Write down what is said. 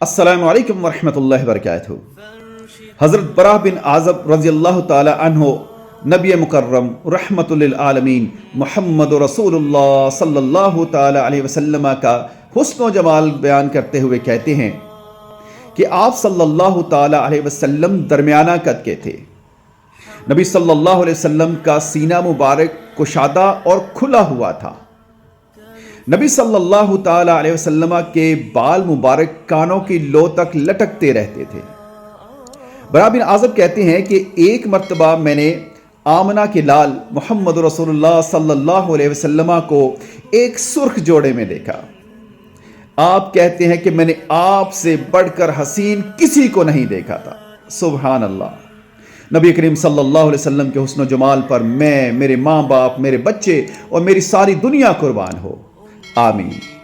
السلام علیکم ورحمۃ اللہ وبرکاتہ۔ حضرت براہ بن عازب رضی اللہ تعالی عنہ نبی مکرم رحمت للعالمین محمد رسول اللہ صلی اللہ تعالی علیہ وسلم کا حسن و جمال بیان کرتے ہوئے کہتے ہیں کہ آپ صلی اللہ تعالی علیہ وسلم درمیانہ قد کے تھے۔ نبی صلی اللہ علیہ وسلم کا سینہ مبارک کشادہ اور کھلا ہوا تھا۔ نبی صلی اللہ تعالی علیہ وسلم کے بال مبارک کانوں کی لو تک لٹکتے رہتے تھے۔ براہ بن عازب کہتے ہیں کہ ایک مرتبہ میں نے آمنہ کے لال محمد رسول اللہ صلی اللہ علیہ وسلم کو ایک سرخ جوڑے میں دیکھا۔ آپ کہتے ہیں کہ میں نے آپ سے بڑھ کر حسین کسی کو نہیں دیکھا تھا۔ سبحان اللہ۔ نبی کریم صلی اللہ علیہ وسلم کے حسن و جمال پر میں، میرے ماں باپ، میرے بچے اور میری ساری دنیا قربان ہو۔ آمین۔